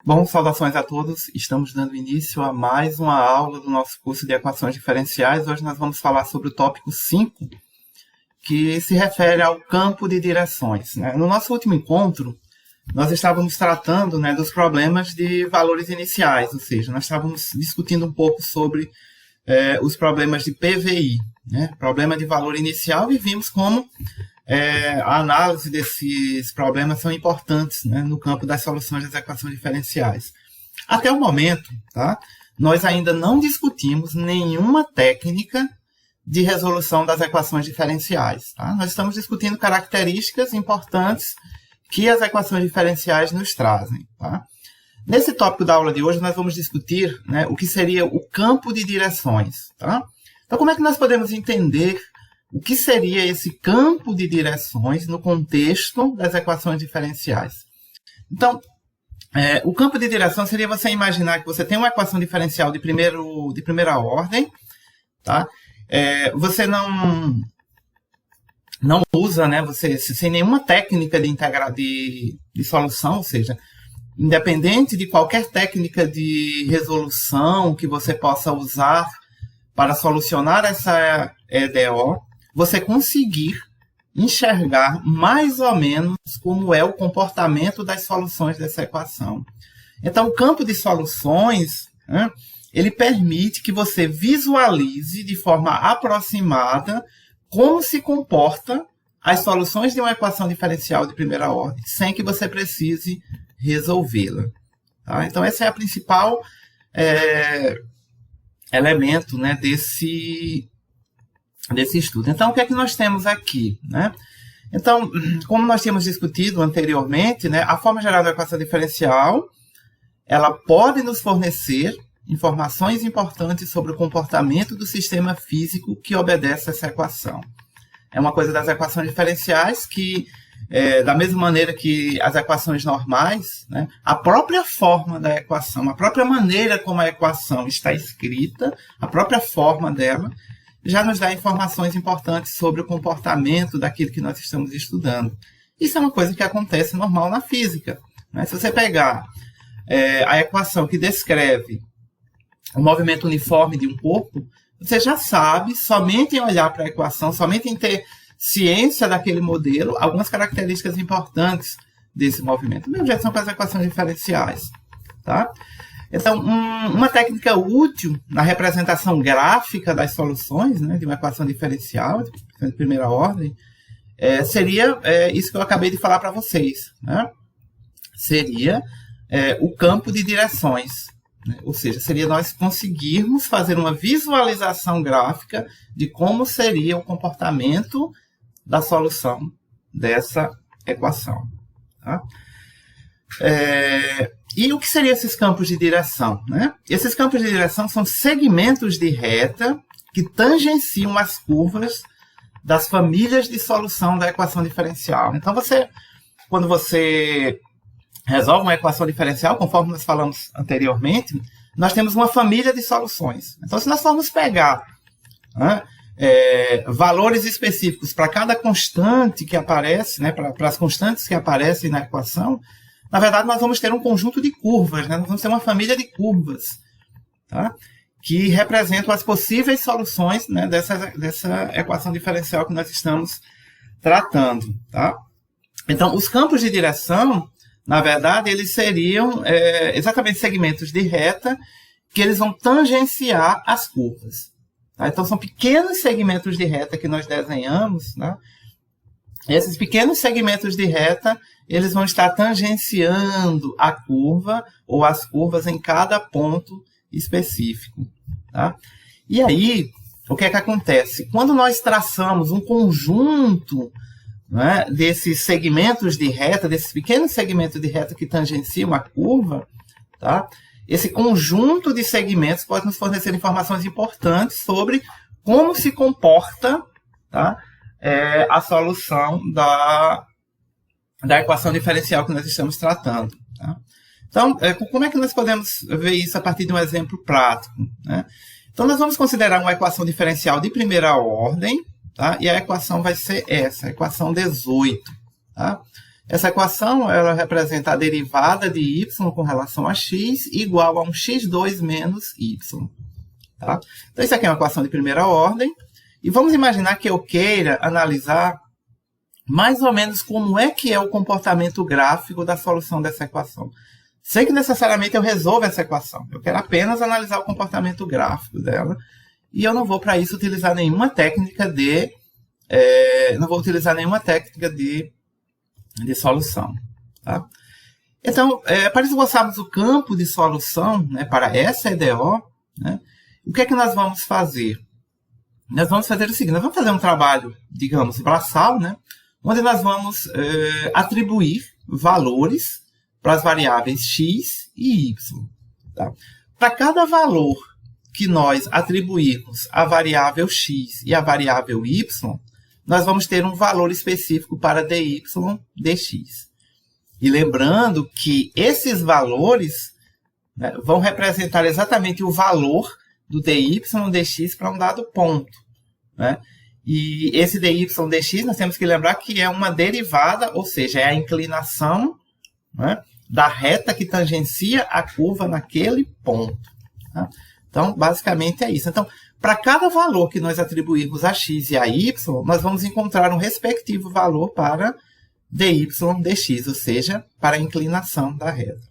Bom, saudações a todos. Estamos dando início a mais uma aula do nosso curso de equações diferenciais. Hoje nós vamos falar sobre o tópico 5, que se refere ao campo de direções, né? No nosso último encontro, nós estávamos tratando, né, dos problemas de valores iniciais, ou seja, nós estávamos discutindo um pouco sobre os problemas de PVI, né? Problema de valor inicial, e vimos como a análise desses problemas são importantes, né, no campo das soluções das equações diferenciais. Até o momento, tá, nós ainda não discutimos nenhuma técnica de resolução das equações diferenciais. Tá? Nós estamos discutindo características importantes que as equações diferenciais nos trazem. Tá? Nesse tópico da aula de hoje, nós vamos discutir, né, o que seria o campo de direções. Tá? Então, como é que nós podemos entender o que seria esse campo de direções no contexto das equações diferenciais? Então, o campo de direção seria você imaginar que você tem uma equação diferencial de primeira ordem, tá? Você não usa, né, você, sem nenhuma técnica de solução, ou seja, independente de qualquer técnica de resolução que você possa usar para solucionar essa EDO, você conseguir enxergar mais ou menos como é o comportamento das soluções dessa equação. Então, o campo de soluções, né, ele permite que você visualize de forma aproximada como se comporta as soluções de uma equação diferencial de primeira ordem, sem que você precise resolvê-la. Tá? Então, esse é o principal elemento, né, desse estudo. Então, o que é que nós temos aqui? Né? Então, como nós tínhamos discutido anteriormente, né, a forma geral da equação diferencial, ela pode nos fornecer informações importantes sobre o comportamento do sistema físico que obedece a essa equação. É uma coisa das equações diferenciais que, da mesma maneira que as equações normais, né, a própria forma da equação, a própria maneira como a equação está escrita, a própria forma dela, já nos dá informações importantes sobre o comportamento daquilo que nós estamos estudando. Isso é uma coisa que acontece normal na física. Né? Se você pegar a equação que descreve o movimento uniforme de um corpo, você já sabe, somente em olhar para a equação, somente em ter ciência daquele modelo, algumas características importantes desse movimento. Mesmo jeito são para as equações diferenciais. Tá? Então, uma técnica útil na representação gráfica das soluções, né, de uma equação diferencial de primeira ordem seria isso que eu acabei de falar para vocês. Né? Seria o campo de direções. Né? Ou seja, seria nós conseguirmos fazer uma visualização gráfica de como seria o comportamento da solução dessa equação. Tá? E o que seriam esses campos de direção? Né? Esses campos de direção são segmentos de reta que tangenciam as curvas das famílias de solução da equação diferencial. Então, quando você resolve uma equação diferencial, conforme nós falamos anteriormente, nós temos uma família de soluções. Então, se nós formos pegar, né, valores específicos para cada constante que aparece, né, para as constantes que aparecem na equação, na verdade, nós vamos ter um conjunto de curvas, né? Nós vamos ter uma família de curvas, tá? Que representam as possíveis soluções, né, dessa equação diferencial que nós estamos tratando. Tá? Então, os campos de direção, na verdade, eles seriam exatamente segmentos de reta que eles vão tangenciar as curvas. Tá? Então, são pequenos segmentos de reta que nós desenhamos. Né? Esses pequenos segmentos de reta eles vão estar tangenciando a curva ou as curvas em cada ponto específico. Tá? E aí, o que é que acontece? Quando nós traçamos um conjunto, né, desses segmentos de reta, desses pequenos segmentos de reta que tangenciam a curva, tá? Esse conjunto de segmentos pode nos fornecer informações importantes sobre como se comporta, tá, a solução da equação diferencial que nós estamos tratando. Tá? Então, como é que nós podemos ver isso a partir de um exemplo prático? Né? Então, nós vamos considerar uma equação diferencial de primeira ordem, tá? E a equação vai ser essa, a equação 18. Tá? Essa equação ela representa a derivada de y com relação a x igual a um x2 menos y. Tá? Então, isso aqui é uma equação de primeira ordem. E vamos imaginar que eu queira analisar mais ou menos como é que é o comportamento gráfico da solução dessa equação. Sem que necessariamente eu resolva essa equação. Eu quero apenas analisar o comportamento gráfico dela. E eu não vou, para isso, utilizar nenhuma técnica de solução. Tá? Então, para esboçarmos o campo de solução, né, para essa EDO, né, o que é que nós vamos fazer? Nós vamos fazer o seguinte, nós vamos fazer um trabalho, digamos, braçal, né, onde nós vamos atribuir valores para as variáveis x e y. Tá? Para cada valor que nós atribuirmos a variável x e a variável y, nós vamos ter um valor específico para dy, dx. E lembrando que esses valores, né, vão representar exatamente o valor do dy, dx para um dado ponto. Né? E esse dy, dx, nós temos que lembrar que é uma derivada, ou seja, é a inclinação, né, da reta que tangencia a curva naquele ponto. Tá? Então, basicamente é isso. Então, para cada valor que nós atribuirmos a x e a y, nós vamos encontrar um respectivo valor para dy, dx, ou seja, para a inclinação da reta.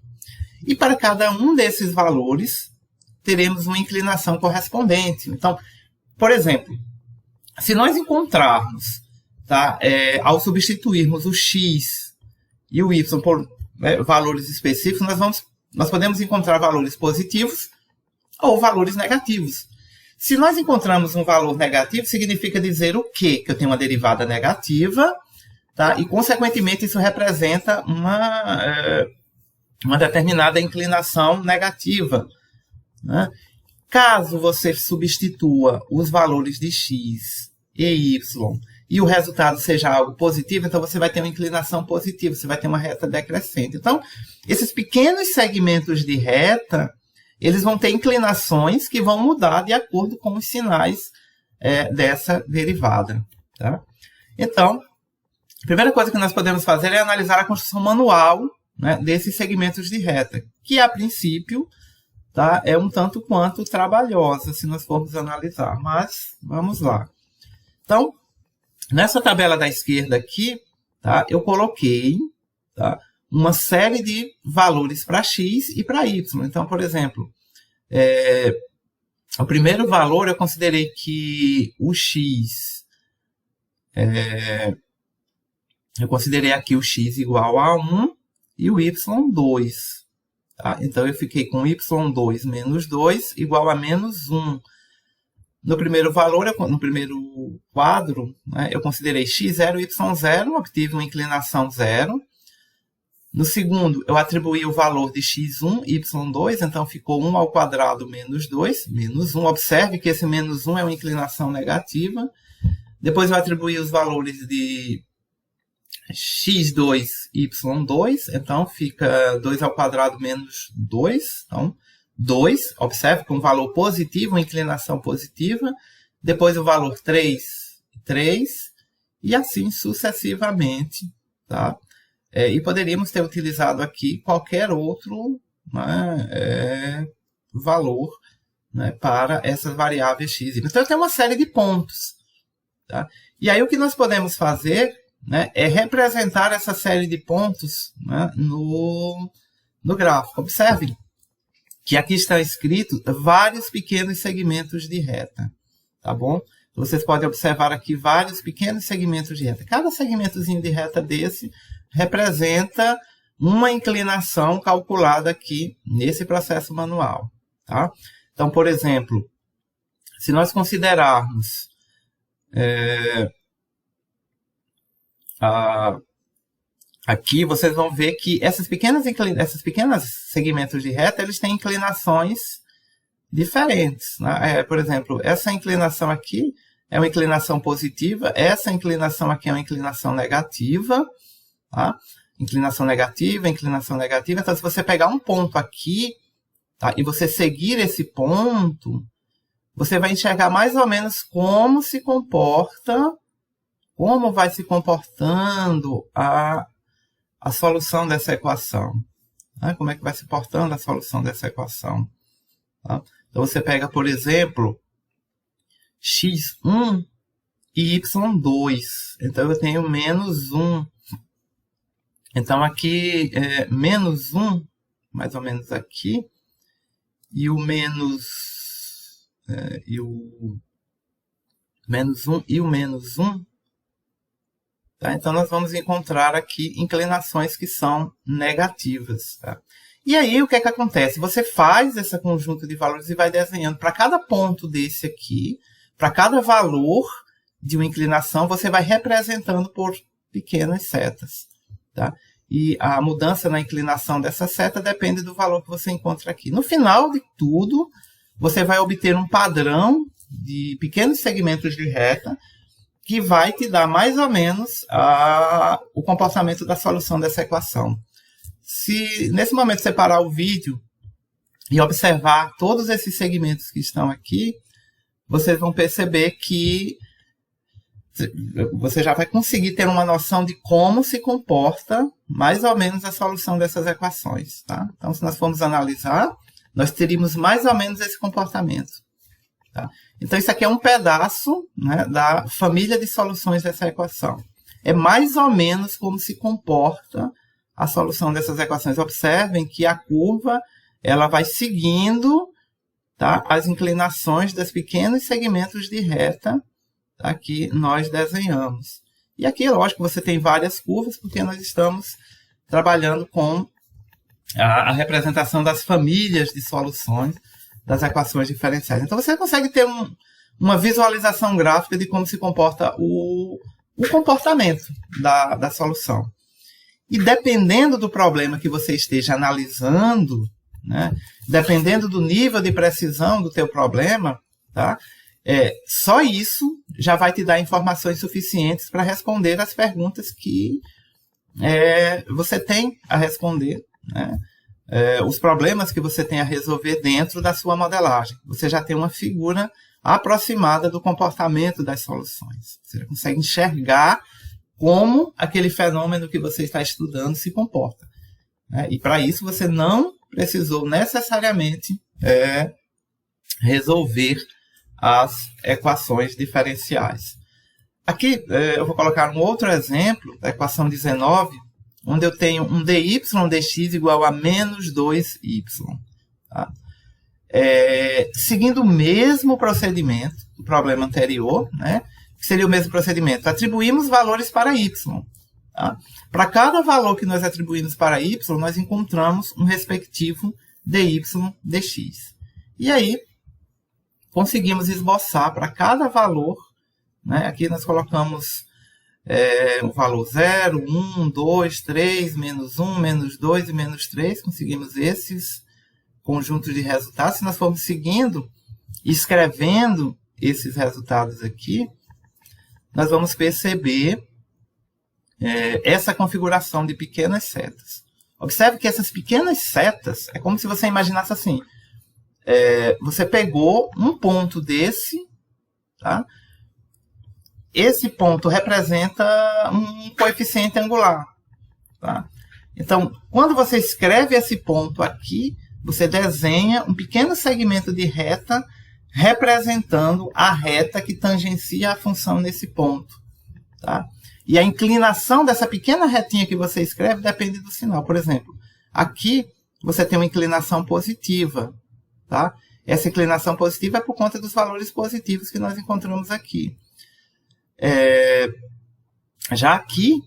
E para cada um desses valores, teremos uma inclinação correspondente. Então, por exemplo, se nós encontrarmos, tá, ao substituirmos o x e o y por valores específicos, nós podemos encontrar valores positivos ou valores negativos. Se nós encontramos um valor negativo, significa dizer o quê? Que eu tenho uma derivada negativa, tá? E, consequentemente, isso representa uma determinada inclinação negativa. Né? Caso você substitua os valores de x e y e o resultado seja algo positivo, então você vai ter uma inclinação positiva, você vai ter uma reta decrescente. Então, esses pequenos segmentos de reta, eles vão ter inclinações que vão mudar de acordo com os sinais dessa derivada. Tá? Então, a primeira coisa que nós podemos fazer é analisar a construção manual, né, desses segmentos de reta, que a princípio, tá, é um tanto quanto trabalhosa, se nós formos analisar. Mas, vamos lá. Então, nessa tabela da esquerda aqui, tá, eu coloquei, tá, uma série de valores para x e para y. Então, por exemplo, o primeiro valor eu considerei que o x, eu considerei aqui o x igual a 1 e o y 2. Tá? Então, eu fiquei com y2 menos 2 igual a menos 1. No primeiro valor, no primeiro quadro, né, eu considerei x0 e y0, obtive uma inclinação 0. No segundo, eu atribuí o valor de x1 e y2, então ficou 1 ao quadrado menos 2, menos 1. Observe que esse menos 1 é uma inclinação negativa. Depois eu atribuí os valores de x2 e y2, então fica 2 ao quadrado menos 2. Então, 2, observe que um valor positivo, uma inclinação positiva. Depois o valor 3, 3, e assim sucessivamente. Tá? E poderíamos ter utilizado aqui qualquer outro, né, valor, né, para essas variáveis x e y. Então, tem uma série de pontos. Tá? E aí, o que nós podemos fazer, né, é representar essa série de pontos, né, no gráfico. Observem que aqui está escrito vários pequenos segmentos de reta. Tá bom? Vocês podem observar aqui vários pequenos segmentos de reta. Cada segmentozinho de reta desse representa uma inclinação calculada aqui nesse processo manual. Tá? Então, por exemplo, se nós considerarmos aqui, vocês vão ver que esses pequenos segmentos de reta, eles têm inclinações diferentes. Né? Por exemplo, essa inclinação aqui é uma inclinação positiva, essa inclinação aqui é uma inclinação negativa. Tá? Inclinação negativa, inclinação negativa. Então, se você pegar um ponto aqui, tá, e você seguir esse ponto, você vai enxergar mais ou menos como se comporta, como vai se comportando a solução dessa equação. Né? Como é que vai se portando a solução dessa equação? Tá? Então, você pega, por exemplo, x1 e y2. Então, eu tenho menos 1. Então, aqui é menos 1, mais ou menos aqui, e o menos... e o menos 1 e o menos 1. Tá? Então, nós vamos encontrar aqui inclinações que são negativas. Tá? E aí, o que é que acontece? Você faz esse conjunto de valores e vai desenhando para cada ponto desse aqui, para cada valor de uma inclinação, você vai representando por pequenas setas. Tá? E a mudança na inclinação dessa seta depende do valor que você encontra aqui. No final de tudo, você vai obter um padrão de pequenos segmentos de reta que vai te dar mais ou menos o comportamento da solução dessa equação. Se nesse momento você parar o vídeo e observar todos esses segmentos que estão aqui, vocês vão perceber que você já vai conseguir ter uma noção de como se comporta mais ou menos a solução dessas equações. Tá? Então, se nós formos analisar, nós teríamos mais ou menos esse comportamento. Tá? Então, isso aqui é um pedaço, né, da família de soluções dessa equação. É mais ou menos como se comporta a solução dessas equações. Observem que a curva ela vai seguindo, tá, as inclinações dos pequenos segmentos de reta, tá, que nós desenhamos. E aqui, lógico, você tem várias curvas, porque nós estamos trabalhando com a representação das famílias de soluções das equações diferenciais. Então, você consegue ter uma visualização gráfica de como se comporta o comportamento da solução. E dependendo do problema que você esteja analisando, né, dependendo do nível de precisão do teu problema, tá, só isso já vai te dar informações suficientes para responder as perguntas que você tem a responder, né? Os problemas que você tem a resolver dentro da sua modelagem. Você já tem uma figura aproximada do comportamento das soluções. Você já consegue enxergar como aquele fenômeno que você está estudando se comporta. Né? E para isso você não precisou necessariamente resolver as equações diferenciais. Aqui eu vou colocar um outro exemplo, da equação 19, onde eu tenho um dy dx igual a menos 2y. Tá? Seguindo o mesmo procedimento do problema anterior, né? Que seria o mesmo procedimento. Atribuímos valores para y. Tá? Para cada valor que nós atribuímos para y, nós encontramos um respectivo dy dx. E aí, conseguimos esboçar para cada valor, né? Aqui nós colocamos o valor 0, 1, 2, 3, menos 1, menos 2 e menos 3. Conseguimos esses conjuntos de resultados. Se nós formos seguindo, escrevendo esses resultados aqui, nós vamos perceber essa configuração de pequenas setas. Observe que essas pequenas setas, é como se você imaginasse assim, você pegou um ponto desse, tá? Esse ponto representa um coeficiente angular. Tá? Então, quando você escreve esse ponto aqui, você desenha um pequeno segmento de reta representando a reta que tangencia a função nesse ponto. Tá? E a inclinação dessa pequena retinha que você escreve depende do sinal. Por exemplo, aqui você tem uma inclinação positiva. Tá? Essa inclinação positiva é por conta dos valores positivos que nós encontramos aqui. Já aqui,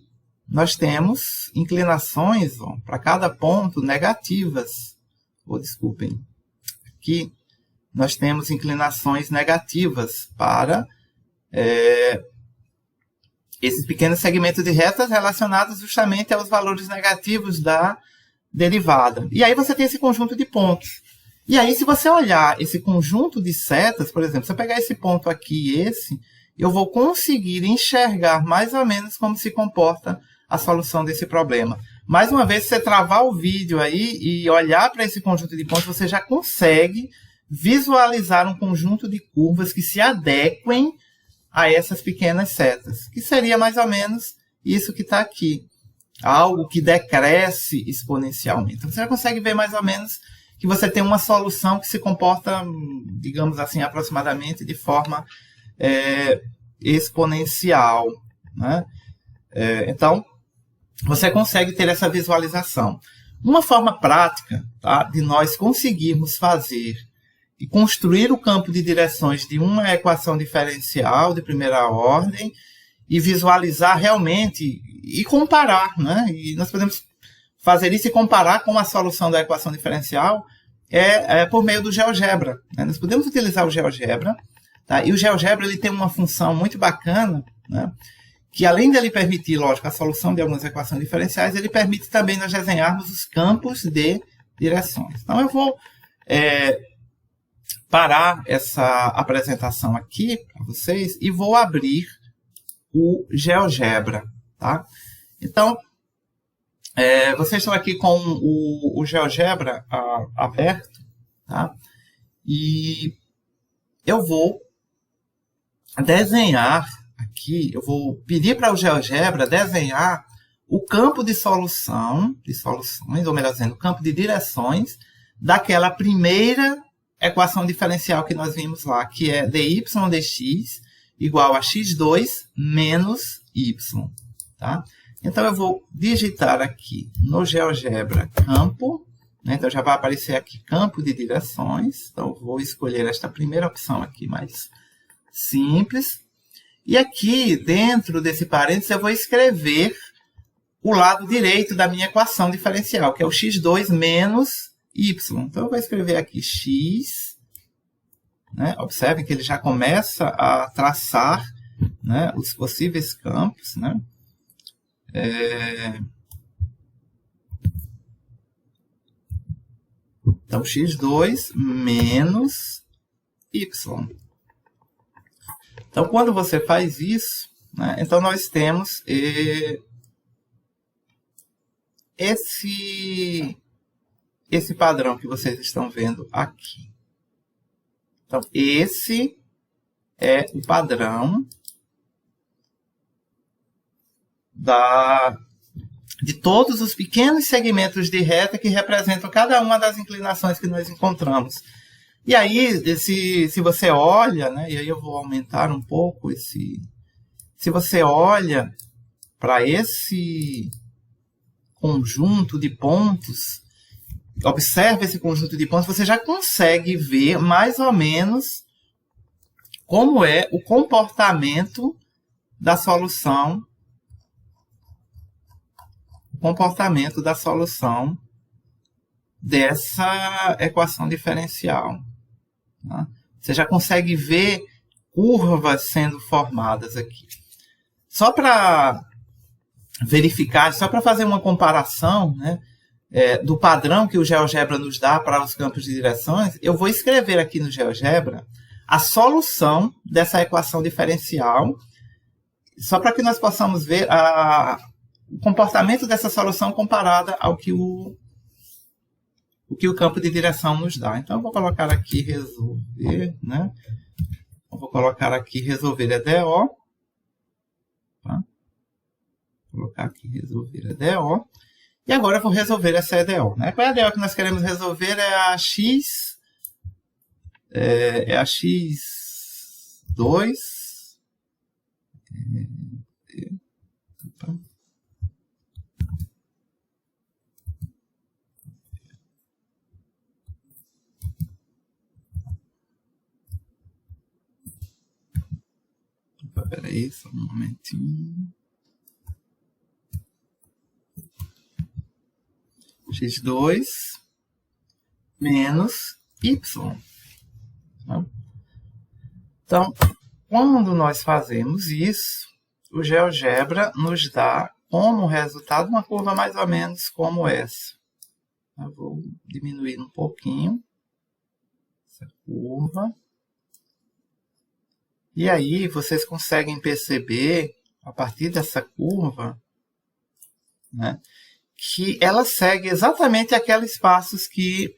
nós temos inclinações para cada ponto negativas. Desculpem. Aqui, nós temos inclinações negativas para esses pequenos segmentos de retas relacionados justamente aos valores negativos da derivada. E aí você tem esse conjunto de pontos. E aí, se você olhar esse conjunto de setas, por exemplo, se eu pegar esse ponto aqui e esse, eu vou conseguir enxergar mais ou menos como se comporta a solução desse problema. Mais uma vez, se você travar o vídeo aí e olhar para esse conjunto de pontos, você já consegue visualizar um conjunto de curvas que se adequem a essas pequenas setas, que seria mais ou menos isso que está aqui. algo que decresce exponencialmente. Então, você já consegue ver mais ou menos que você tem uma solução que se comporta, digamos assim, aproximadamente de forma exponencial, né? Então, você consegue ter essa visualização. Uma forma prática, tá, de nós conseguirmos fazer e construir o campo de direções de uma equação diferencial de primeira ordem e visualizar realmente e comparar, né? E nós podemos fazer isso e comparar com a solução da equação diferencial por meio do GeoGebra, né? Nós podemos utilizar o GeoGebra, tá? E o GeoGebra ele tem uma função muito bacana, né? Que além de ele permitir, lógico, a solução de algumas equações diferenciais, ele permite também nós desenharmos os campos de direções. Então, eu vou parar essa apresentação aqui para vocês e vou abrir o GeoGebra, tá? Então, vocês estão aqui com o GeoGebra aberto, tá? E eu vou desenhar aqui, eu vou pedir para o GeoGebra desenhar o campo de soluções, ou melhor dizendo, o campo de direções daquela primeira equação diferencial que nós vimos lá, que é dy dx igual a x2 menos y. Tá? Então, eu vou digitar aqui no GeoGebra campo, né? Então, já vai aparecer aqui campo de direções. Então, eu vou escolher esta primeira opção aqui, mais simples. E aqui, dentro desse parênteses, eu vou escrever o lado direito da minha equação diferencial, que é o x2 menos y. Então, eu vou escrever aqui x, né? Observem que ele já começa a traçar, né, os possíveis campos, né? Então, x2 menos y. Então, quando você faz isso, né, então nós temos esse padrão que vocês estão vendo aqui. Então, esse é o padrão de todos os pequenos segmentos de reta que representam cada uma das inclinações que nós encontramos. E aí, se você olha, né, e aí eu vou aumentar um pouco se você olha para esse conjunto de pontos, observe esse conjunto de pontos, você já consegue ver mais ou menos como é o comportamento da solução, dessa equação diferencial. Tá? Você já consegue ver curvas sendo formadas aqui. Só para verificar, só para fazer uma comparação, né, do padrão que o GeoGebra nos dá para os campos de direções, eu vou escrever aqui no GeoGebra a solução dessa equação diferencial, só para que nós possamos ver o comportamento dessa solução comparada ao que o campo de direção nos dá. Então, eu vou colocar aqui resolver, né? Eu vou colocar aqui resolver EDO. Tá? Vou colocar aqui resolver EDO. E agora eu vou resolver essa EDO. Né? Qual é a EDO que nós queremos resolver? É a x... É a x2... Espera aí, só um momentinho. x2 menos y. Então, quando nós fazemos isso, o GeoGebra nos dá como resultado uma curva mais ou menos como essa. Eu vou diminuir um pouquinho essa curva. E aí, vocês conseguem perceber, a partir dessa curva, né, que ela segue exatamente aqueles passos que...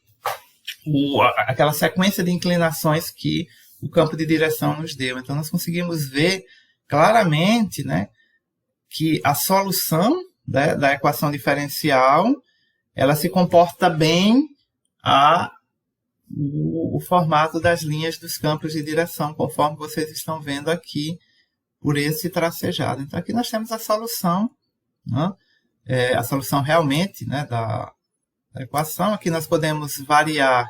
aquela sequência de inclinações que o campo de direção nos deu. Então, nós conseguimos ver claramente, né, que a solução, da equação diferencial, ela se comporta bem o formato das linhas dos campos de direção, conforme vocês estão vendo aqui por esse tracejado. Então, aqui nós temos a solução, né? A solução realmente, né, da equação. Aqui nós podemos variar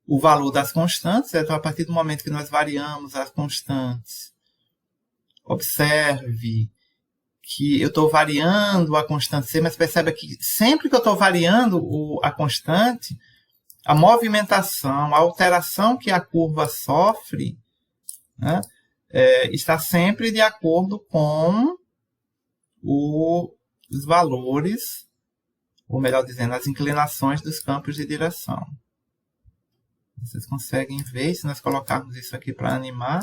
o valor das constantes. Então, a partir do momento que nós variamos as constantes, observe que eu estou variando a constante C, mas perceba que sempre que eu estou variando a constante, a movimentação, a alteração que a curva sofre, né, está sempre de acordo com os valores, ou melhor dizendo, as inclinações dos campos de direção. Vocês conseguem ver, se nós colocarmos isso aqui para animar,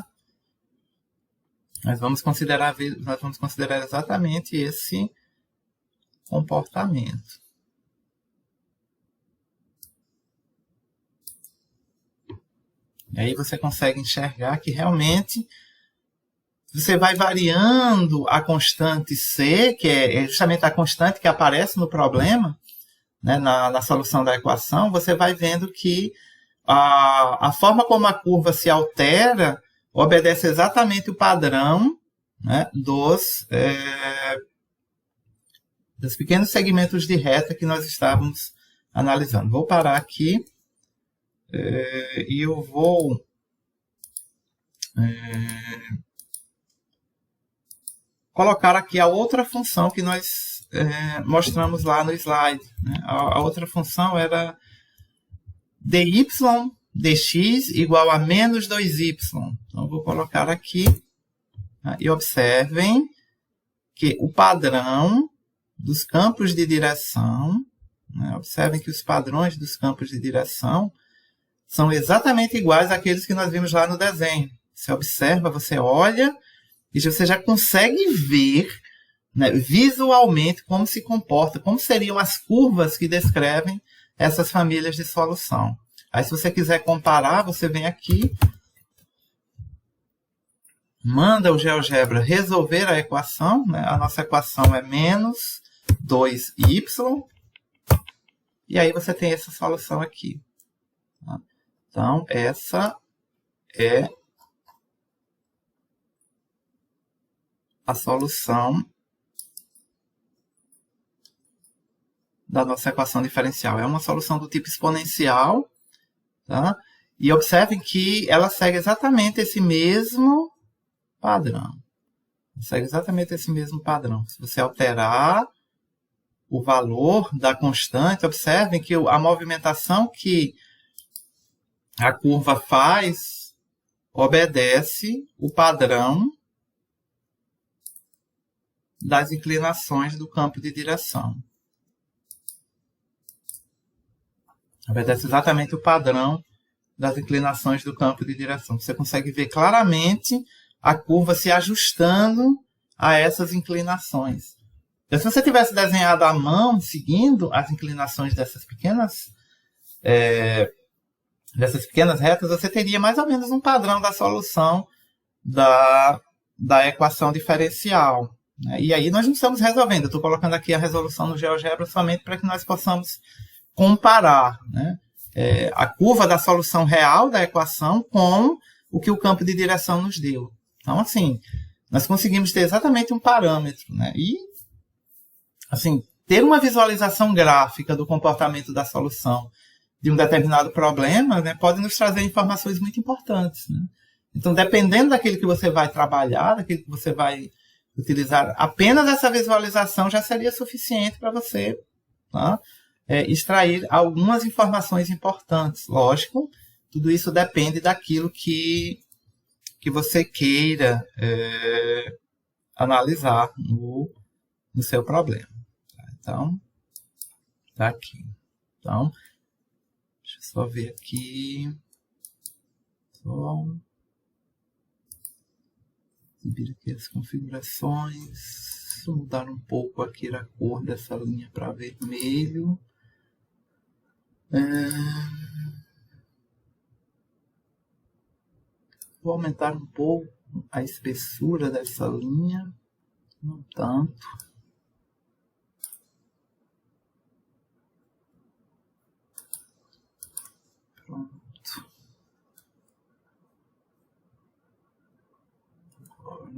nós vamos considerar exatamente esse comportamento. E aí você consegue enxergar que realmente você vai variando a constante C, que é justamente a constante que aparece no problema, né, na solução da equação. Você vai vendo que a forma como a curva se altera obedece exatamente o padrão, né, dos pequenos segmentos de reta que nós estávamos analisando. Vou parar aqui e eu vou colocar aqui a outra função que nós mostramos lá no slide, né? A outra função era dy dx igual a menos 2y. Então, eu vou colocar aqui, né? E observem que o padrão dos campos de direção, né? Observem que os padrões dos campos de direção são exatamente iguais àqueles que nós vimos lá no desenho. Você observa, você olha, e você já consegue ver, né, visualmente como se comporta, como seriam as curvas que descrevem essas famílias de solução. Aí, se você quiser comparar, você vem aqui, manda o GeoGebra resolver a equação, né? A nossa equação é menos 2y, e aí você tem essa solução aqui. Tá? Então, essa é a solução da nossa equação diferencial. É uma solução do tipo exponencial, tá? E observem que ela segue exatamente esse mesmo padrão. Segue exatamente esse mesmo padrão. Se você alterar o valor da constante, observem que a movimentação que a curva faz obedece o padrão das inclinações do campo de direção. Obedece exatamente o padrão das inclinações do campo de direção. Você consegue ver claramente a curva se ajustando a essas inclinações. Então, se você tivesse desenhado à mão, seguindo as inclinações dessas pequenas retas, você teria mais ou menos um padrão da solução da equação diferencial. E aí nós não estamos resolvendo. Eu estou colocando aqui a resolução no GeoGebra somente para que nós possamos comparar, né, a curva da solução real da equação com o que o campo de direção nos deu. Então, assim, nós conseguimos ter exatamente um parâmetro, né? E, assim, ter uma visualização gráfica do comportamento da solução de um determinado problema, né, pode nos trazer informações muito importantes, né? Então, dependendo daquilo que você vai trabalhar, daquilo que você vai utilizar, apenas essa visualização já seria suficiente para você, tá, extrair algumas informações importantes. Lógico, tudo isso depende daquilo que você queira analisar no seu problema. Então, tá aqui. Então, deixa eu só ver aqui. Subir aqui as configurações. Vou mudar um pouco aqui a cor dessa linha para vermelho. Vou aumentar um pouco a espessura dessa linha. Não tanto. Pronto. Agora.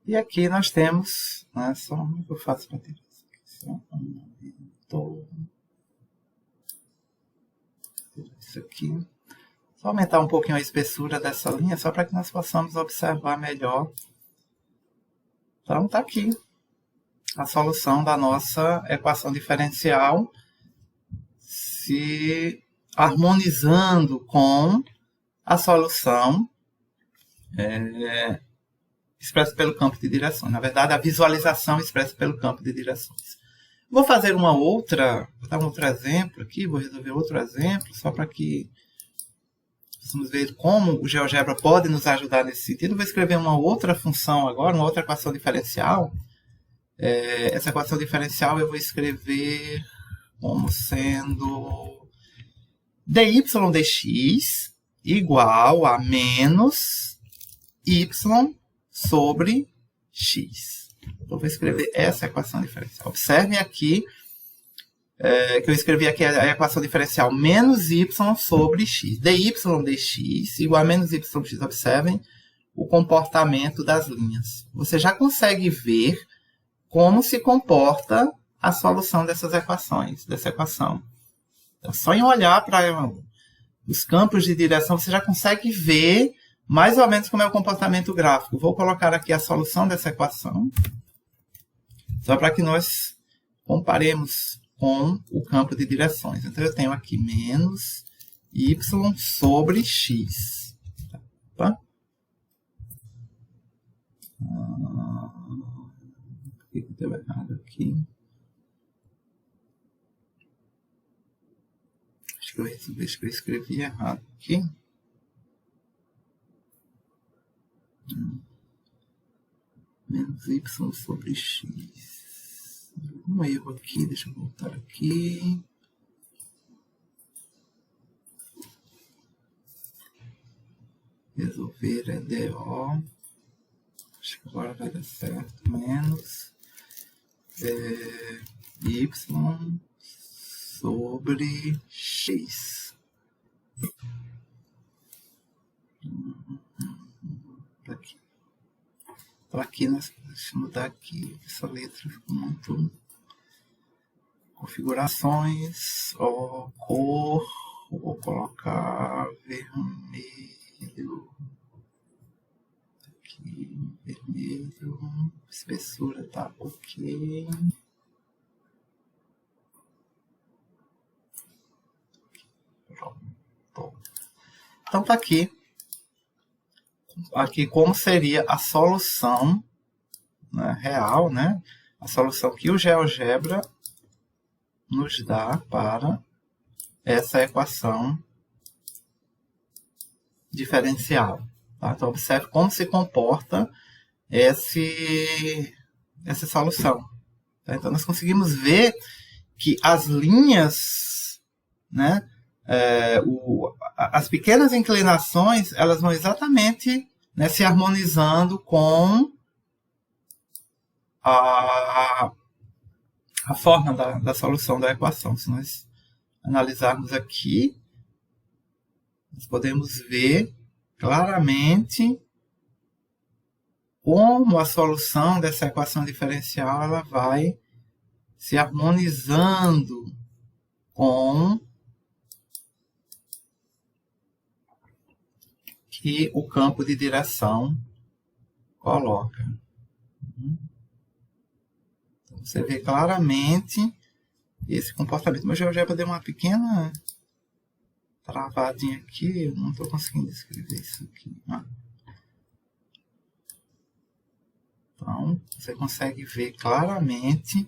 E aqui nós temos, né, só como eu faço para ter isso aqui, isso aqui. Só aumentar um pouquinho a espessura dessa linha, só para que nós possamos observar melhor. Então, está aqui a solução da nossa equação diferencial, se harmonizando com a solução expressa pelo campo de direções. Na verdade, a visualização expressa pelo campo de direções. Vou fazer vou dar um outro exemplo aqui, vou resolver outro exemplo, só para que possamos ver como o GeoGebra pode nos ajudar nesse sentido. Vou escrever uma outra função agora, uma outra equação diferencial. Essa equação diferencial eu vou escrever como sendo dy dx igual a menos y sobre x. Então, vou escrever essa equação diferencial. Observem aqui que eu escrevi aqui a equação diferencial menos y sobre x. dy dx igual a menos y sobre x. Observem o comportamento das linhas. Você já consegue ver como se comporta a solução dessas equações, dessa equação. Então, só em olhar para os campos de direção, você já consegue ver mais ou menos como é o comportamento gráfico. Vou colocar aqui a solução dessa equação, só para que nós comparemos com o campo de direções. Então, eu tenho aqui menos y sobre x. Opa. Por que deu errado aqui? Acho que eu escrevi errado aqui. Menos y sobre x. Um erro aqui, deixa eu voltar aqui. Resolver EDO. Acho que agora vai dar certo. Menos y sobre x. Aqui. Então, aqui, deixa eu mudar aqui. Essa letra ficou muito. Configurações, cor, vou colocar vermelho. Aqui, vermelho. Espessura tá ok. Pronto. Então, tá aqui. Aqui como seria a solução, né, real, né? A solução que o GeoGebra nos dá para essa equação diferencial. Tá? Então, observe como se comporta essa solução. Tá? Então, nós conseguimos ver que as linhas, né, as pequenas inclinações, elas vão exatamente, né, se harmonizando com a forma da solução da equação. Se nós analisarmos aqui, nós podemos ver claramente como a solução dessa equação diferencial ela vai se harmonizando com que o campo de direção coloca. Então, você vê claramente esse comportamento. Meu GeoGebra deu uma pequena travadinha aqui, eu não estou conseguindo escrever isso aqui. Então, você consegue ver claramente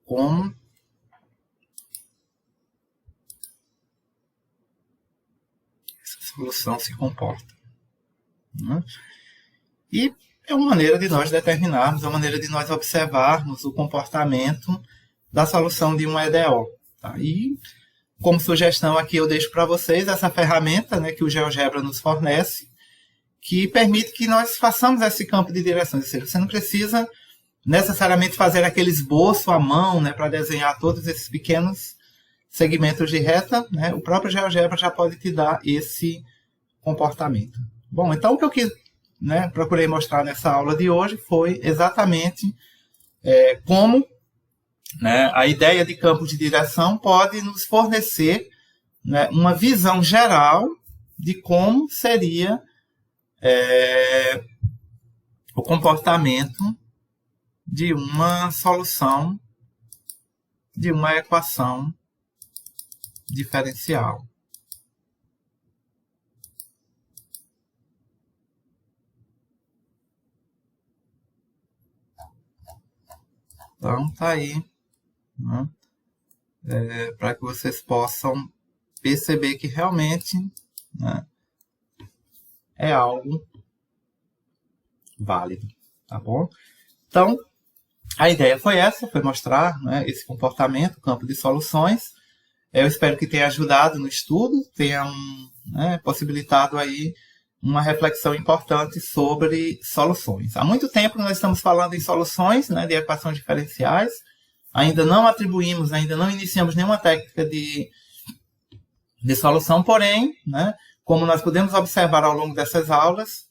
como solução se comporta. Né? E é uma maneira de nós determinarmos, é uma maneira de nós observarmos o comportamento da solução de um EDO. Tá? E, como sugestão aqui, eu deixo para vocês essa ferramenta, né, que o GeoGebra nos fornece, que permite que nós façamos esse campo de direções. Ou seja, você não precisa necessariamente fazer aquele esboço à mão, né, para desenhar todos esses pequenos segmentos de reta, né? O próprio GeoGebra já pode te dar esse comportamento. Bom, então o que eu procurei mostrar nessa aula de hoje foi exatamente como, né, a ideia de campo de direção pode nos fornecer, né, uma visão geral de como seria o comportamento de uma solução de uma equação diferencial. Então, tá aí, né, para que vocês possam perceber que realmente, né, é algo válido, tá bom? Então, a ideia foi essa, foi mostrar, né, esse comportamento, campo de soluções. Eu espero que tenha ajudado no estudo, tenha possibilitado aí uma reflexão importante sobre soluções. Há muito tempo nós estamos falando em soluções, né, de equações diferenciais. Ainda não atribuímos, ainda não iniciamos nenhuma técnica de solução, porém, né, como nós podemos observar ao longo dessas aulas,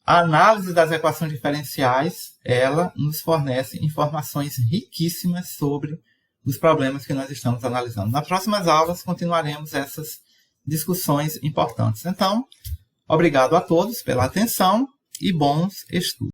a análise das equações diferenciais, ela nos fornece informações riquíssimas sobre os problemas que nós estamos analisando. Nas próximas aulas, continuaremos essas discussões importantes. Então, obrigado a todos pela atenção e bons estudos.